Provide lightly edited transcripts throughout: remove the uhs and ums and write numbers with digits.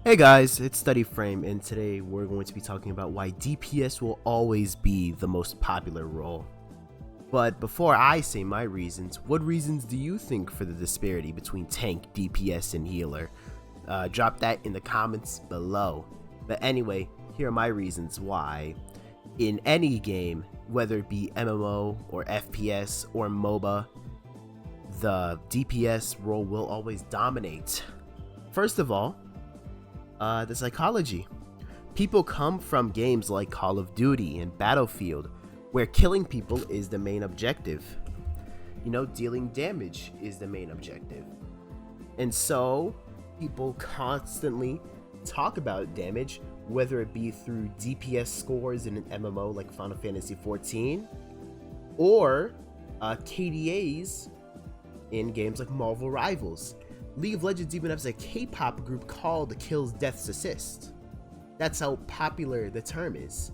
Hey guys, it's Study Frame, and today we're going to be talking about why DPS will always be the most popular role. But before I say my reasons, what reasons do you think for the disparity between tank, DPS, and healer? Drop that in the comments below. But anyway, here are my reasons why. In any game, whether it be MMO or FPS or MOBA, the DPS role will always dominate. First of all, the psychology. People come from games like Call of Duty and Battlefield, where killing people is the main objective. You know, dealing damage is the main objective. And so, people constantly talk about damage, whether it be through DPS scores in an MMO like Final Fantasy XIV, or KDAs in games like Marvel Rivals. League of Legends even has a K-pop group called Kills Deaths Assist. That's how popular the term is,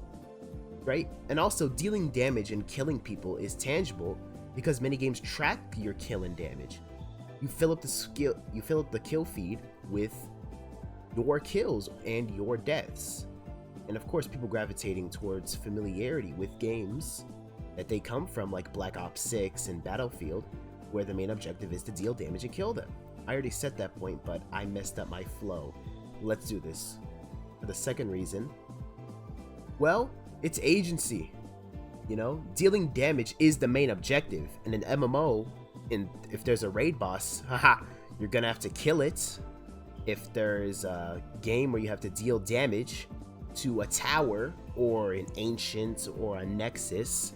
right? And also, dealing damage and killing people is tangible because many games track your kill and damage. You fill up the kill feed with your kills and your deaths. And of course, people gravitating towards familiarity with games that they come from, like Black Ops 6 and Battlefield, where the main objective is to deal damage and kill them. I already said that point, but I messed up my flow. Let's do this. For the second reason, well, it's agency. You know, dealing damage is the main objective. In an MMO, if there's a raid boss, haha, you're gonna have to kill it. If there's a game where you have to deal damage to a tower or an ancient or a nexus,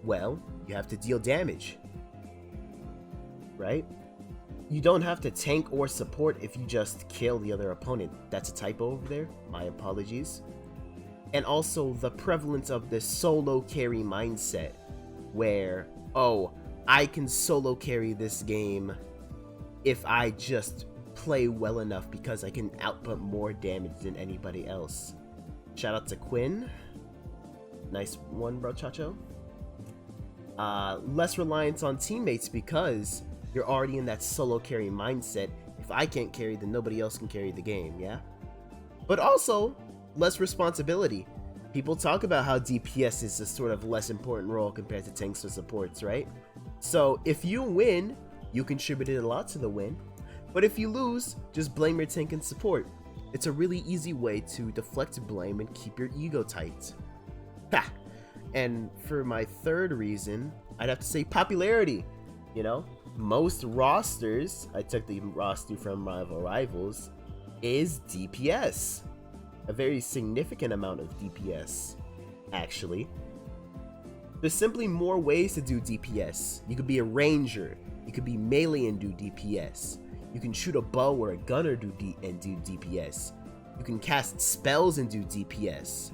well, you have to deal damage, right? You don't have to tank or support if you just kill the other opponent. That's a typo over there. My apologies. And also the prevalence of the solo carry mindset where, oh, I can solo carry this game if I just play well enough because I can output more damage than anybody else. Shout out to Quinn. Nice one, bro, Chacho. Less reliance on teammates because you're already in that solo carry mindset. If I can't carry, then nobody else can carry the game, yeah? But also, less responsibility. People talk about how DPS is a sort of less important role compared to tanks or supports, right? So if you win, you contributed a lot to the win. But if you lose, just blame your tank and support. It's a really easy way to deflect blame and keep your ego tight. Ha! And for my third reason, I'd have to say popularity, you know? Most rosters, I took the roster from Marvel Rivals, is DPS. A very significant amount of DPS, actually. There's simply more ways to do DPS. You could be a ranger, you could be melee and do DPS. You can shoot a bow or a gunner and do DPS. You can cast spells and do DPS.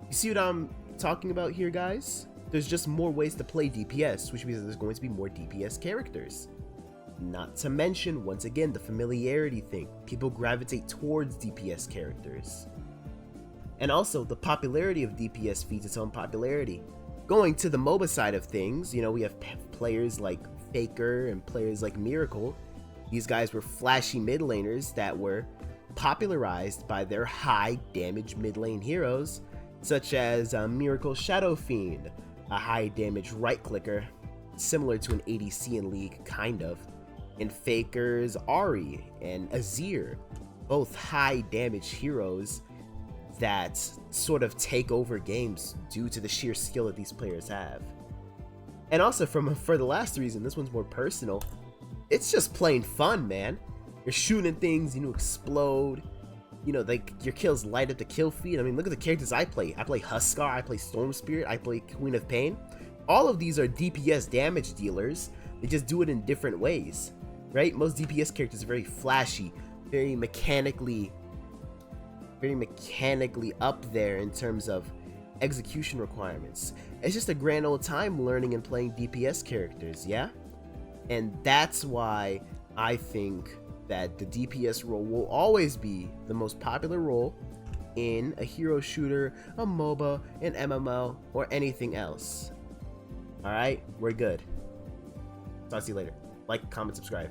You see what I'm talking about here, guys? There's just more ways to play DPS, which means there's going to be more DPS characters. Not to mention, once again, the familiarity thing. People gravitate towards DPS characters. And also, the popularity of DPS feeds its own popularity. Going to the MOBA side of things, you know, we have players like Faker and players like Miracle. These guys were flashy mid laners that were popularized by their high damage mid lane heroes, such as Miracle Shadow Fiend, a high damage right clicker, similar to an ADC in League, kind of, and Faker's Ahri and Azir, both high damage heroes that sort of take over games due to the sheer skill that these players have. And also for the last reason, this one's more personal, it's just plain fun, man. You're shooting things, you explode, you know, like your kills light up the kill feed. I mean, look at the characters I play. I play Huskar, I play Storm Spirit, I play Queen of Pain. All of these are DPS damage dealers. They just do it in different ways, right? Most DPS characters are very flashy, very mechanically up there in terms of execution requirements. It's just a grand old time learning and playing DPS characters, yeah? And that's why I think that the DPS role will always be the most popular role in a hero shooter, a MOBA, an MMO, or anything else. Alright, we're good. Talk to you later. Like, comment, subscribe.